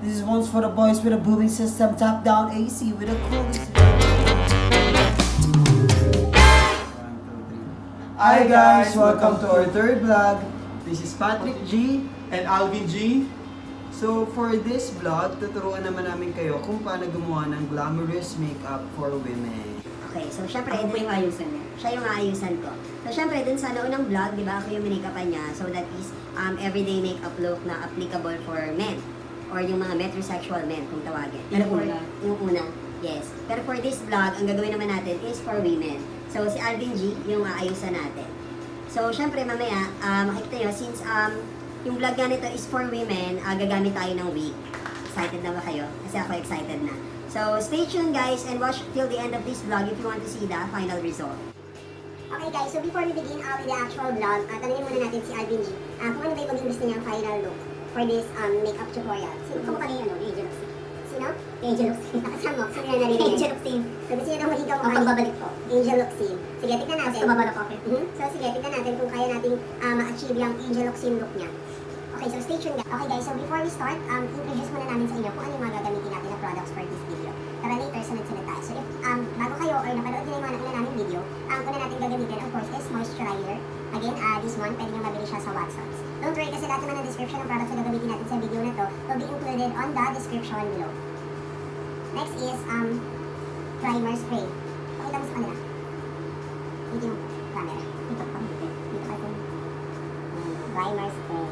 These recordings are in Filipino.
This is one's for the boys with a booming system, top down AC with a cool. Hi guys, welcome to our third vlog. This is Patrick G and Alvin G. So for this vlog, tuturuan naman namin kayo kung paano gumawa ng glamorous makeup for women. Okay, so syempre, Ako po yung ayusan niya. siya yung aayusan ko. So syempre, dun sa naunang vlog, di ba, ako yung minikapan niya. So that is everyday makeup look na applicable for men. Or yung mga metrosexual men, kung tawagin. Pero yung una, yes. Pero for this vlog, ang gagawin naman natin is for women. So si Alvin G, yung aayusan natin. So syempre, mamaya, makikita nyo, since yung vlog nga nito is for women, gagamit tayo ng wig. Excited na ba kayo? Kasi ako excited na. So stay tuned guys and watch till the end of this vlog if you want to see the final result. Okay guys, so before we begin with the actual vlog, tanungin muna natin si Alvin G. Kung ano ba yung maging gusto niyang final look for this makeup tutorial. Kung pa kayo Angel of Sin. Sino? Angel of Sin. Nakasama ko. Sino na narinig? Angel of Sin. So gusto niya daw magigaw ko. Pagbabalik ko. Angel of Sin. Sige, tignan natin. Tapos tumabala ko. So sige, tignan natin kung kaya nating ma-achieve yung Angel of Sin look niya. Okay, so stay tuned guys. Okay guys, so before we start, introduce muna namin sa inyo kung ano yung mga gagamitin natin na products for this video. Para later, sunod-sunod tayo. So if bago kayo or napanood nyo na yung mga nakita namin video, ang una natin gagamitin of course is moisturizer. Again, this one, pwede nyo mabili siya sa Watsons. Don't worry kasi lahat naman ng description ng products na gagamitin natin sa video na to will be included on the description below. Next is primer spray. Pakita mo sa kanila. Dito yung camera. Dito kasi. Primer spray.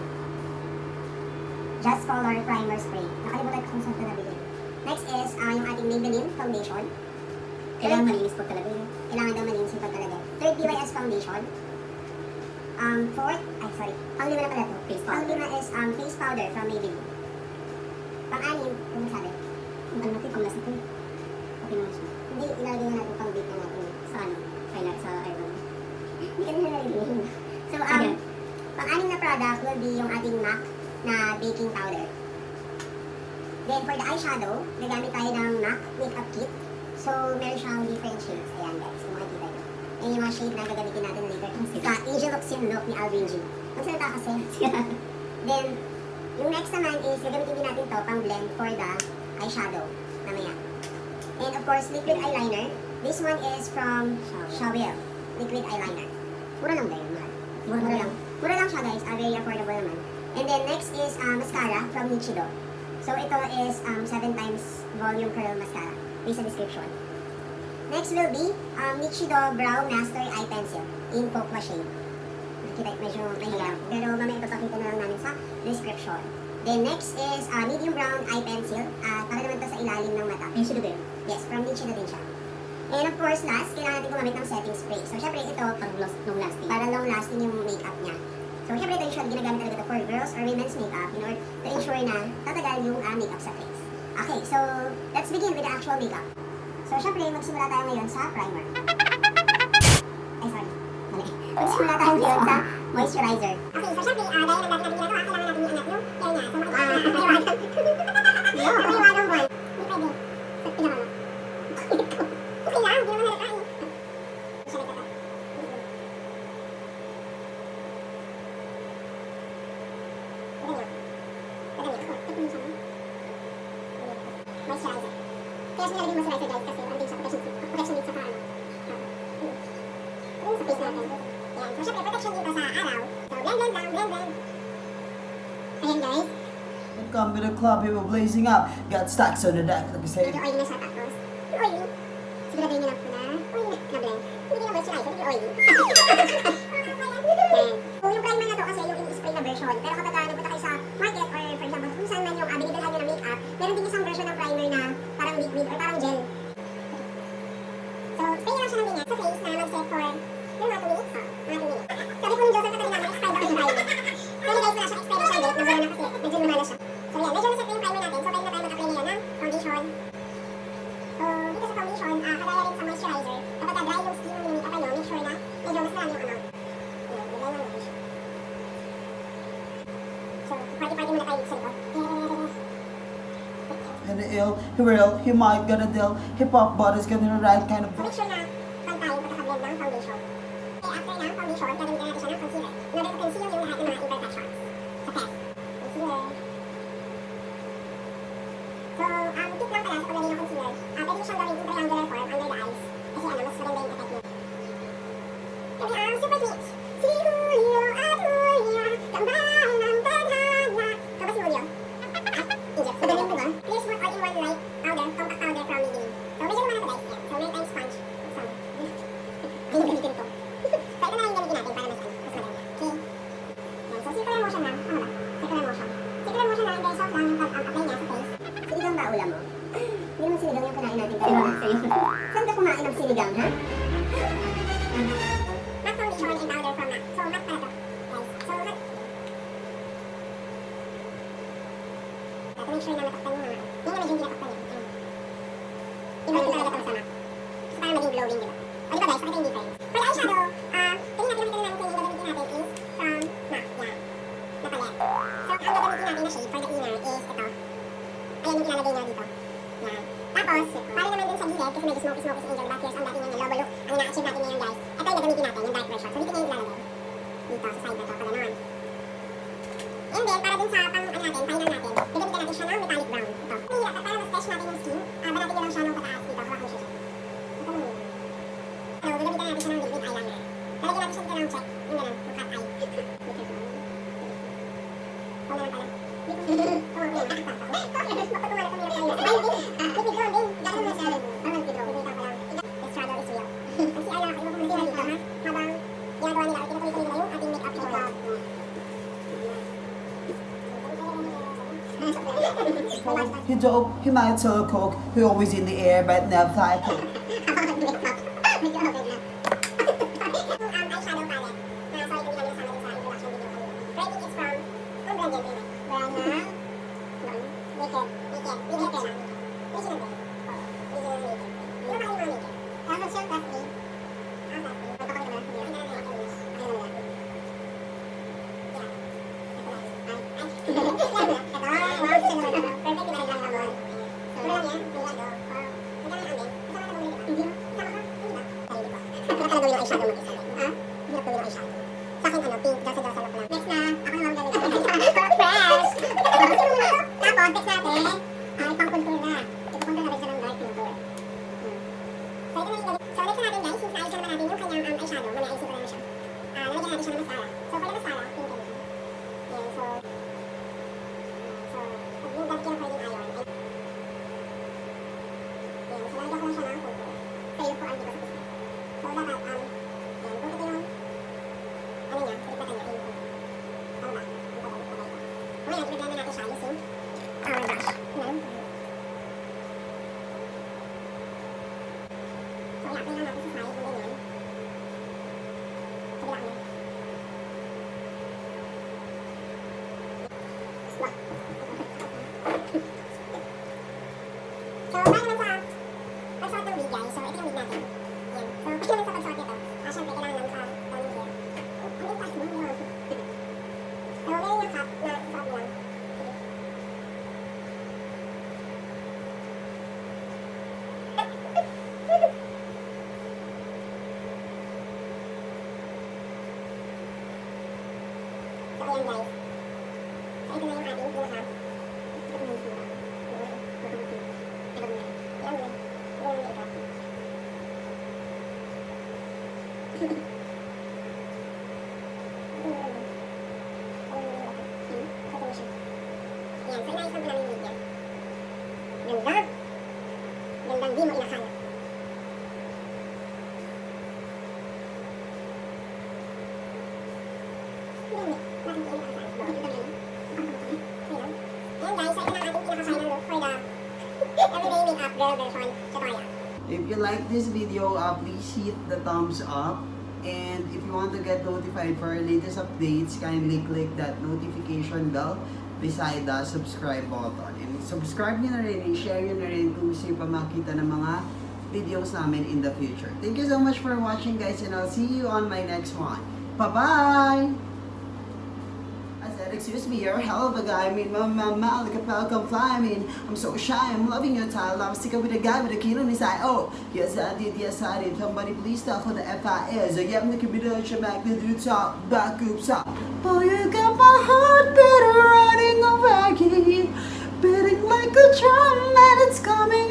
Just Color primer spray. Nakalimutan ko kung saan ito nabili. Next is yung ating Maybelline foundation. Kailangan malinis po talaga yun. Kailangan daw malinis ito talaga. Third, PYS foundation. Fourth, pang-lima na pala ito. Pang-lima is face powder from Maybelline. Pang-anim, kung sabi. Ano natin, pang-last natin. Okay naman siya. Hindi, ilalagay na natin pang-bake na natin. Sa ano? Sa iron. Hindi ka nila nalagay. So, pang-anim na product will be yung ating MAC na baking powder. Then, for the eyeshadow, gagamit tayo ng MAC Makeup Kit. So, meron siyang different shades. Ayan guys, kung makikita nyo. Yan yung mga shade na gagamitin natin later. Sa Angel of Sin look ni Alvin G. Magsalita kasi. Then, yung next naman is, gagamitin din natin to pang blend for the eyeshadow. Namaya. And of course, liquid eyeliner. This one is from Shawel. Liquid eyeliner. Mura lang ba yun, mahal? Mura lang. Mura lang siya guys. Very affordable naman. And then next is mascara from Nichido. So ito is 7 times volume curl mascara. Based sa description. Next will be Nichido Brow Master Eye Pencil in Cocoa shade. Nakikita medyo mahirap. Pero mamaya ipapakita na lang namin sa description. Then next is medium brown eye pencil. Para naman ito sa ilalim ng mata. Nichido din? Yes, from Nichido din siya. And of course last, kailangan natin gumamit ng setting spray. So syempre ito, Long lasting. para long lasting yung makeup niya. So, syempre ito usually ginagamit talaga ito for girls or women's makeup in order to ensure na tatagal yung makeup sa face. Okay, so let's begin with the actual makeup. So, syempre magsimula tayo ngayon sa primer. Ay, sorry. Mali. Magsimula tayo ngayon sa moisturizer. Okay, so syempre, dahil nagdati natin ginagawa, kailangan natin i-anap yung hair niya. So, maiwanan. Maiwanan one. Hindi pwede. So, pinaka mo. Okay lang, hindi naman nalakain. Siya nagkata. Moisturizer. Kaya siya nalagay moisturizer guys kasi andin siya protection dito sa ano. Sa face natin. Yan. So syempre protection dito sa araw. So blend lang. Ayan guys. Welcome to the club, people blazing up. Got stacks on the deck, like I say. Medyo oily na siya tapos. Yung oily. Siguraduhin niyo na po na oily na blend. Hindi na moisturizer, hindi oily. Yan. So yung primer na to kasi yung in-spray na version. Pero kapag nagpunta kayo sa market or for example kung saan man yung binibilhan nyo ng makeup, meron din isang version ng primer na parang liquid or parang gel. So, spray lang siya ng ganyan sa face na mag-set for yung mga 2 minutes. Mga 2 minutes. Sabi ko yung Joseph na kanina, expired ako yung primer. Sorry guys, wala siya expiration date. Nagawin na kasi medyo luma na siya. So yan, medyo na-set ko yung primer natin. So, pwede na tayo mag-apply ngayon ng foundation. So, dito sa foundation, kagaya rin sa moisturizer, kapag dry yung skin ng makeup nyo, make sure na medyo mas marami yung amount. Ayan, bigay lang natin siya. So, party-party muna tayo dito sa likod. And the ill, he will, he might, gonna deal. Hip hop, but it's gonna the right kind of. So, make sure na pag tayo pagkakablend ng foundation. Okay, after ng foundation, gagamitin natin siya ng concealer. In order to conceal yung lahat ng mga imperfections sa face. Concealer. So, tip lang pala sa paglagay ng concealer, pwede nyo siyang gawin in triangular form under the eyes. Kasi mas maganda yung effect niya. Kami super tweets. Si Julio at Julia, kambal ng tadhana. Ito ba si Julio? Egypt. So, ganyan diba? Clear Smooth All-in-One Light Powder, Compact Powder from Maybelline. So, medyo naman ito guys. So, meron tayong sponge. Ay, gamitin to. So, ito na lang yung gamitin natin para mas maganda. Okay. Yan. So, circular motion lang. Ano ba? Circular motion. Circular motion lang. Very soft lang yung pag-apply niya sa face. Sinigang ba ulam mo? Hindi naman sinigang yung kinain natin kanina. Saan ka kumain ng sinigang, ha? Matte foundation and powder from MAC. So, matte pala to. Guys. So, matte. To make sure na matakpan yung mga. Yan yung medyo hindi natakpan yun. Iba yung talaga ito sa MAC. So, parang maging glowing, diba? O, diba guys? Pakita yung difference. For the eyeshadow, kanina pinakita namin sa inyo gagamitin natin is from MAC. Yan. Na palette. So, ang gagamitin natin na shade for the inner is ito. Ayan yung ilalagay niya dito. Yan. Tapos, para naman dun sa gilid, kasi medyo smoky si Angel, diba? Here's ang dating yung logo look. Ang na-achieve natin ngayon, guys. Ito yung gagamitin natin, yung dark version. So, dito niya yung ilalagay. Dito, sa side na to, pag gano'n. And then, para dun sa pang, ano natin, final natin, gagamitin natin siya ng metallic brown. Ito. Ang hirap, para ma-stretch natin yung skin, banatin nyo lang siya ng pataas dito, hawakan siya. Ito mo yun. So, gagamitin natin siya ng liquid eyeliner. Lalagyan natin siya dito ng check, yung gano'n, yung cat eye. Ito naman pala. He dope, he might sell coke, he always in the air but never fly coke. Gandang di mo inakala. If you like this video, please hit the thumbs up. And if you want to get notified for our latest updates, kindly click that notification bell beside the subscribe button. And subscribe nyo na rin and share nyo na rin kung gusto nyo pa makita ng mga videos namin in the future. Thank you so much for watching, guys, and I'll see you on my next one. Bye-bye! I said, excuse me, you're a hell of a guy. I mean, mama, like a falcon fly. I mean, I'm so shy. I'm loving your style. I'm sticking with a guy with a kilo inside. Oh, yes, I did. Yes, I did. Somebody please tell who the F.I. is. I am the computer, back to the top, back oops up. Boy, you got my heart better running away. Better like a drum and it's coming